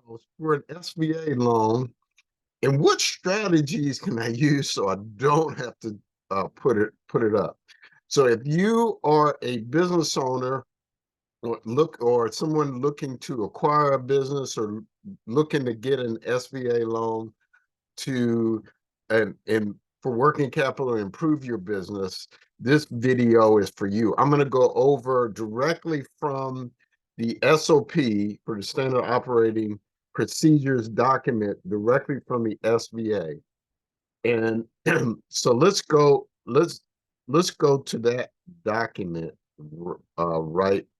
house for an SBA loan, and what strategies can I use so I don't have to put it up? So if you are a business owner or someone looking to acquire a business or looking to get an SBA loan to and for working capital and improve your business, this video is for you. I'm going to go over directly from the SOP for the standard operating procedures document directly from the SBA. And so let's go to that document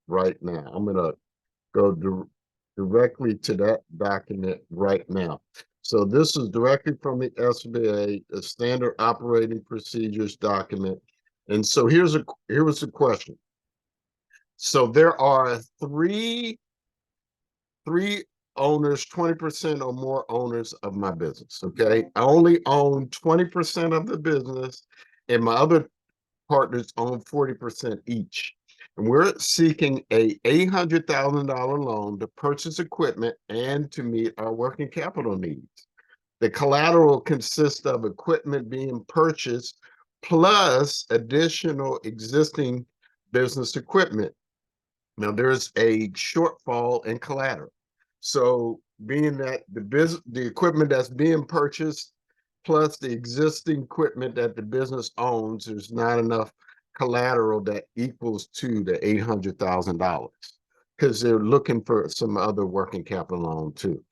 right now. I'm going to go directly to that document right now. So this is directly from the SBA, the standard operating procedures document. And so here was the question. So there are three owners, 20% or more owners of my business. Okay. I only own 20% of the business, and my other partners own 40% each. And we're seeking a $800,000 loan to purchase equipment and to meet our working capital needs. The collateral consists of equipment being purchased plus additional existing business equipment. Now, there's a shortfall in collateral. So being that the equipment that's being purchased plus the existing equipment that the business owns, there's not enough collateral that equals to the $800,000 because they're looking for some other working capital loan too.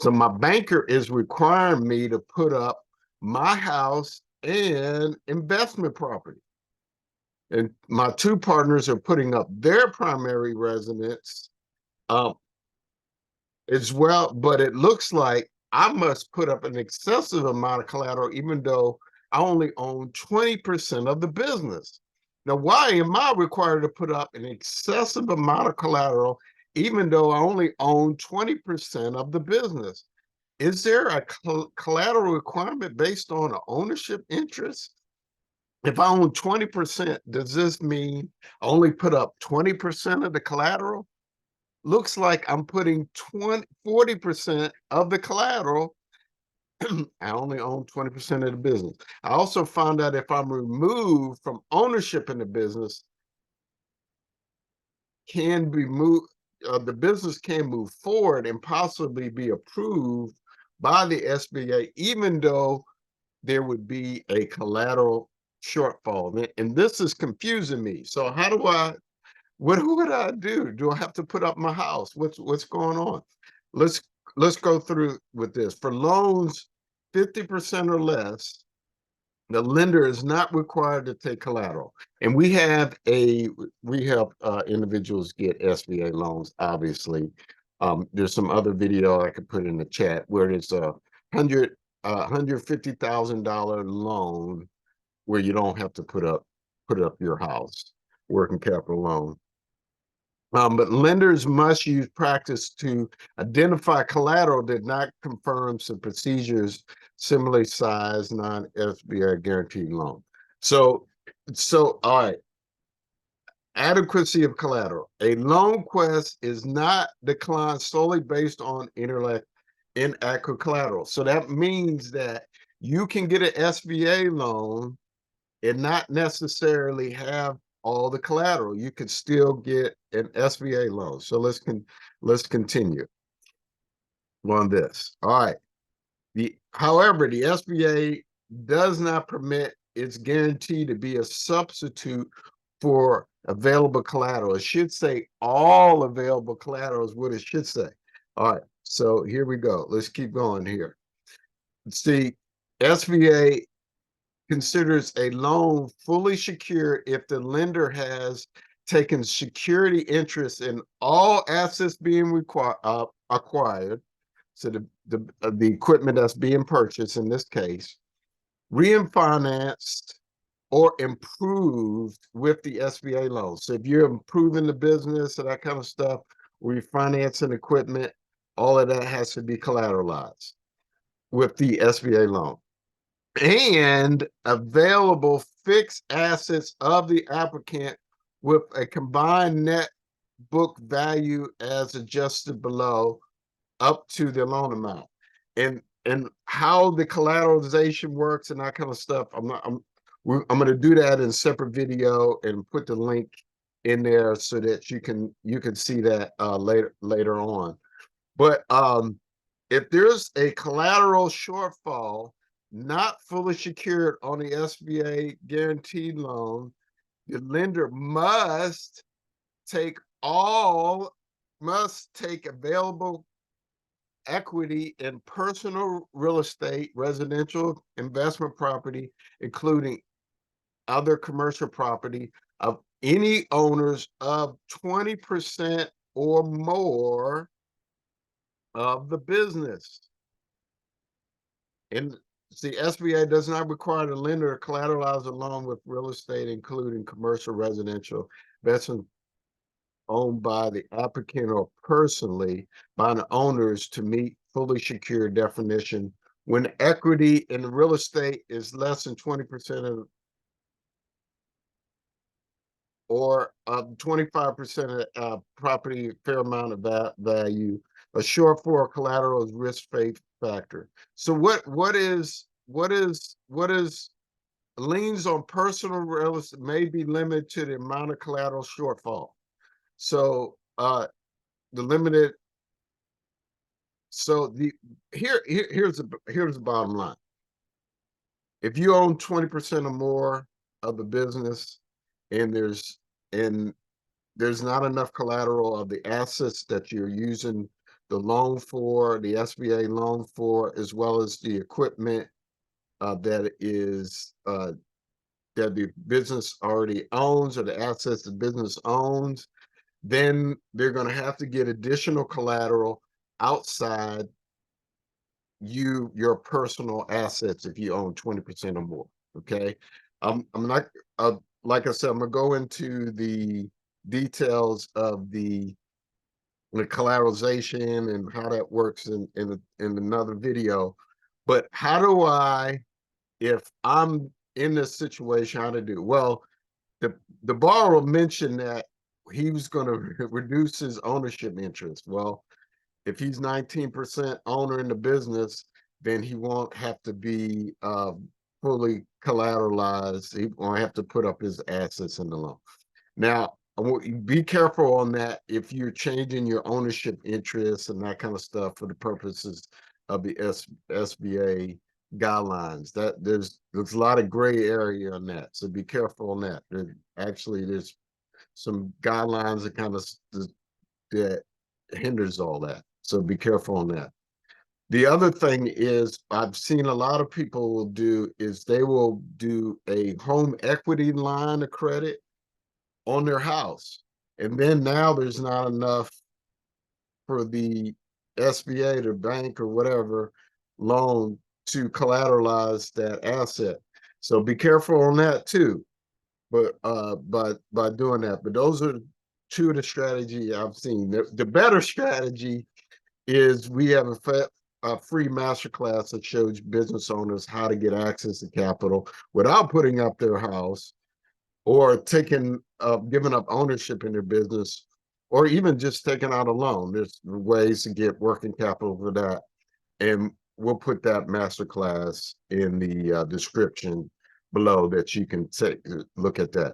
So my banker is requiring me to put up my house and investment property. And my two partners are putting up their primary residence as well, but it looks like I must put up an excessive amount of collateral, even though I only own 20% of the business. Now, why am I required to put up an excessive amount of collateral, even though I only own 20% of the business? Is there a collateral requirement based on an ownership interest? If I own 20%, does this mean I only put up 20% of the collateral? Looks like I'm putting 40% of the collateral. I only own 20% of the business. I also found out if I'm removed from ownership in the business, can be moved, the business can move forward and possibly be approved by the SBA, even though there would be a collateral shortfall. And this is confusing me. So how do what would I do? Do I have to put up my house? What's going on? Let's go through with this. For loans 50% or less, the lender is not required to take collateral. And we have individuals get SBA loans, obviously. There's some other video I could put in the chat where there's a $150,000 loan where you don't have to put up your house, working capital loan. But lenders must use practice to identify collateral that not confirm some procedures similarly sized non-SBA guaranteed loan. So all right, adequacy of collateral. A loan request is not declined solely based on inadequate collateral. So that means that you can get an SBA loan and not necessarily have all the collateral. You could still get an SBA loan. So let's continue on this. All right. However, the SBA does not permit its guarantee to be a substitute for available collateral. It should say all available collateral is what it should say. All right. So here we go. Let's keep going here. See, SBA considers a loan fully secured if the lender has taken security interest in all assets being acquired, so the equipment that's being purchased in this case, refinanced or improved with the SBA loan. So if you're improving the business and that kind of stuff, refinancing equipment, all of that has to be collateralized with the SBA loan. And available fixed assets of the applicant with a combined net book value as adjusted below up to the loan amount. And how the collateralization works and that kind of stuff, I'm going to do that in a separate video and put the link in there so that you can see that later on. But if there's a collateral shortfall not fully secured on the SBA guaranteed loan, the lender take all must take available equity in personal real estate, residential investment property, including other commercial property of any owners of 20% or more of the business. And the SBA does not require the lender to collateralize a loan with real estate, including commercial, residential, investment owned by the applicant or personally by the owners to meet fully secured definition when equity in real estate is less than 20% of or 25% of property fair amount of value. A shortfall collateral is risk factor. So what is liens on personal real estate may be limited to the amount of collateral shortfall. So the limited. So here's the bottom line. If you own 20% or more of the business, and there's not enough collateral of the assets that you're using the loan for, the SBA loan for, as well as the equipment that the business already owns, or the assets the business owns, then they're going to have to get additional collateral outside your personal assets if you own 20% or more. Okay. I'm not like I said, I'm gonna go into the details of the collateralization and how that works in another video. But how do I, if I'm in this situation, how to do? Well, the borrower mentioned that he was going to reduce his ownership interest. Well, if he's 19% owner in the business, then he won't have to be fully collateralized. He won't have to put up his assets in the loan. Now, I want you be careful on that if you're changing your ownership interests and that kind of stuff for the purposes of the SBA guidelines. That there's a lot of gray area on that, so be careful on that. There's some guidelines that kind of that hinders all that. So be careful on that. The other thing is I've seen a lot of people will do is they will do a home equity line of credit on their house. And then now there's not enough for the SBA, the bank or whatever loan to collateralize that asset. So be careful on that too. But by doing that. But those are two of the strategy I've seen. The better strategy is we have a free masterclass that shows business owners how to get access to capital without putting up their house or giving up ownership in their business, or even just taking out a loan. There's ways to get working capital for that. And we'll put that masterclass in the description below that you can take a look at that.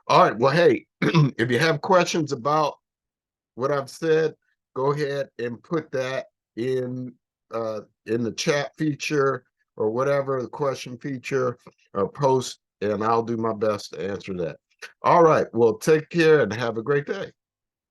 All right. Well, hey, if you have questions about what I've said, go ahead and put that in the chat feature or whatever, the question feature or post, and I'll do my best to answer that. All right. Well, take care and have a great day.